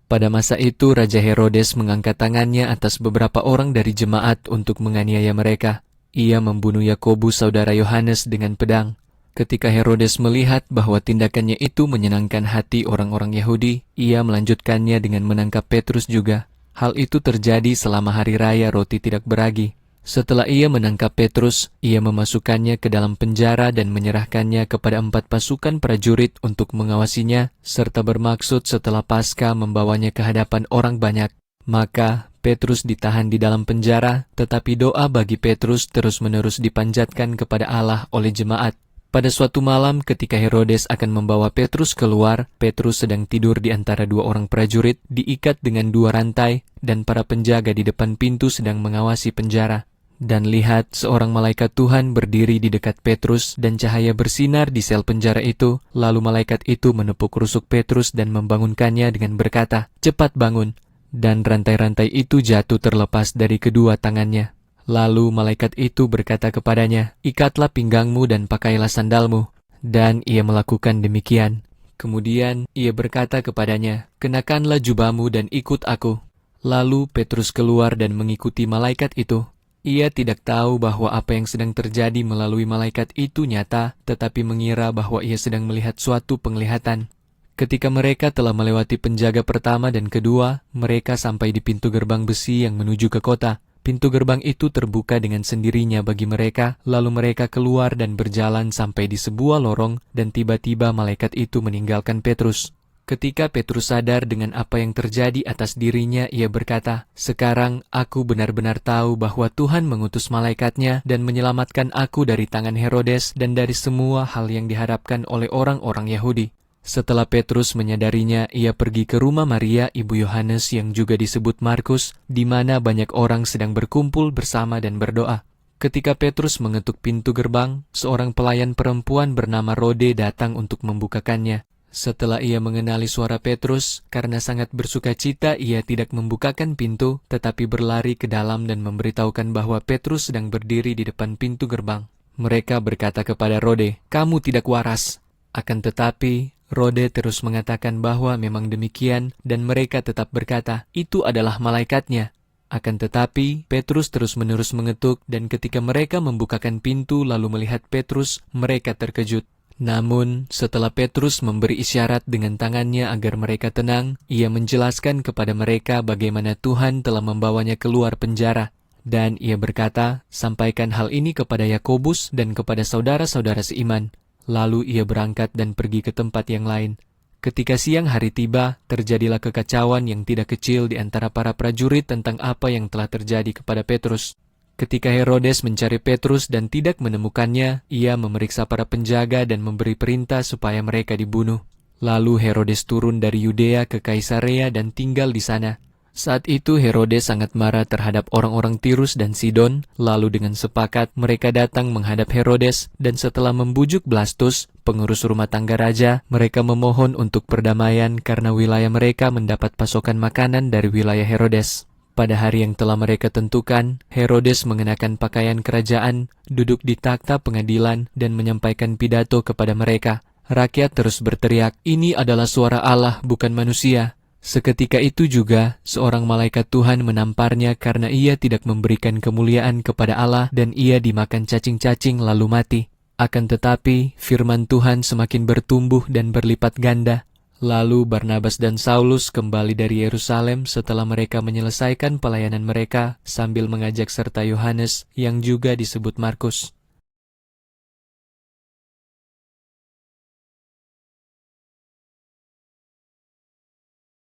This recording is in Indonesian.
Pada masa itu Raja Herodes mengangkat tangannya atas beberapa orang dari jemaat untuk menganiaya mereka. Ia membunuh Yakobus saudara Yohanes dengan pedang. Ketika Herodes melihat bahwa tindakannya itu menyenangkan hati orang-orang Yahudi, ia melanjutkannya dengan menangkap Petrus juga. Hal itu terjadi selama hari raya roti tidak beragi. Setelah ia menangkap Petrus, ia memasukkannya ke dalam penjara dan menyerahkannya kepada 4 pasukan prajurit untuk mengawasinya, serta bermaksud setelah Paskah membawanya ke hadapan orang banyak. Maka Petrus ditahan di dalam penjara, tetapi doa bagi Petrus terus-menerus dipanjatkan kepada Allah oleh jemaat. Pada suatu malam ketika Herodes akan membawa Petrus keluar, Petrus sedang tidur di antara 2 orang prajurit, diikat dengan 2 rantai, dan para penjaga di depan pintu sedang mengawasi penjara. Dan lihat, seorang malaikat Tuhan berdiri di dekat Petrus dan cahaya bersinar di sel penjara itu. Lalu malaikat itu menepuk rusuk Petrus dan membangunkannya dengan berkata, "Cepat bangun." Dan rantai-rantai itu jatuh terlepas dari kedua tangannya. Lalu malaikat itu berkata kepadanya, "Ikatlah pinggangmu dan pakailah sandalmu." Dan ia melakukan demikian. Kemudian ia berkata kepadanya, "Kenakanlah jubahmu dan ikut aku." Lalu Petrus keluar dan mengikuti malaikat itu. Ia tidak tahu bahwa apa yang sedang terjadi melalui malaikat itu nyata, tetapi mengira bahwa ia sedang melihat suatu penglihatan. Ketika mereka telah melewati penjaga pertama dan kedua, mereka sampai di pintu gerbang besi yang menuju ke kota. Pintu gerbang itu terbuka dengan sendirinya bagi mereka, lalu mereka keluar dan berjalan sampai di sebuah lorong, dan tiba-tiba malaikat itu meninggalkan Petrus. Ketika Petrus sadar dengan apa yang terjadi atas dirinya, ia berkata, "Sekarang aku benar-benar tahu bahwa Tuhan mengutus malaikatnya dan menyelamatkan aku dari tangan Herodes dan dari semua hal yang diharapkan oleh orang-orang Yahudi." Setelah Petrus menyadarinya, ia pergi ke rumah Maria, ibu Yohanes yang juga disebut Markus, di mana banyak orang sedang berkumpul bersama dan berdoa. Ketika Petrus mengetuk pintu gerbang, seorang pelayan perempuan bernama Rode datang untuk membukakannya. Setelah ia mengenali suara Petrus, karena sangat bersukacita ia tidak membukakan pintu, tetapi berlari ke dalam dan memberitahukan bahwa Petrus sedang berdiri di depan pintu gerbang. Mereka berkata kepada Rode, "Kamu tidak waras." Akan tetapi, Rode terus mengatakan bahwa memang demikian, dan mereka tetap berkata, "Itu adalah malaikatnya." Akan tetapi, Petrus terus-menerus mengetuk, dan ketika mereka membukakan pintu lalu melihat Petrus, mereka terkejut. Namun, setelah Petrus memberi isyarat dengan tangannya agar mereka tenang, ia menjelaskan kepada mereka bagaimana Tuhan telah membawanya keluar penjara. Dan ia berkata, "Sampaikan hal ini kepada Yakobus dan kepada saudara-saudara seiman." Lalu ia berangkat dan pergi ke tempat yang lain. Ketika siang hari tiba, terjadilah kekacauan yang tidak kecil di antara para prajurit tentang apa yang telah terjadi kepada Petrus. Ketika Herodes mencari Petrus dan tidak menemukannya, ia memeriksa para penjaga dan memberi perintah supaya mereka dibunuh. Lalu Herodes turun dari Yudea ke Kaisarea dan tinggal di sana. Saat itu Herodes sangat marah terhadap orang-orang Tirus dan Sidon, lalu dengan sepakat mereka datang menghadap Herodes, dan setelah membujuk Blastus, pengurus rumah tangga raja, mereka memohon untuk perdamaian karena wilayah mereka mendapat pasokan makanan dari wilayah Herodes. Pada hari yang telah mereka tentukan, Herodes mengenakan pakaian kerajaan, duduk di takhta pengadilan, dan menyampaikan pidato kepada mereka. Rakyat terus berteriak, "Ini adalah suara Allah, bukan manusia." Seketika itu juga, seorang malaikat Tuhan menamparnya karena ia tidak memberikan kemuliaan kepada Allah dan ia dimakan cacing-cacing lalu mati. Akan tetapi, firman Tuhan semakin bertumbuh dan berlipat ganda. Lalu Barnabas dan Saulus kembali dari Yerusalem setelah mereka menyelesaikan pelayanan mereka sambil mengajak serta Yohanes yang juga disebut Markus.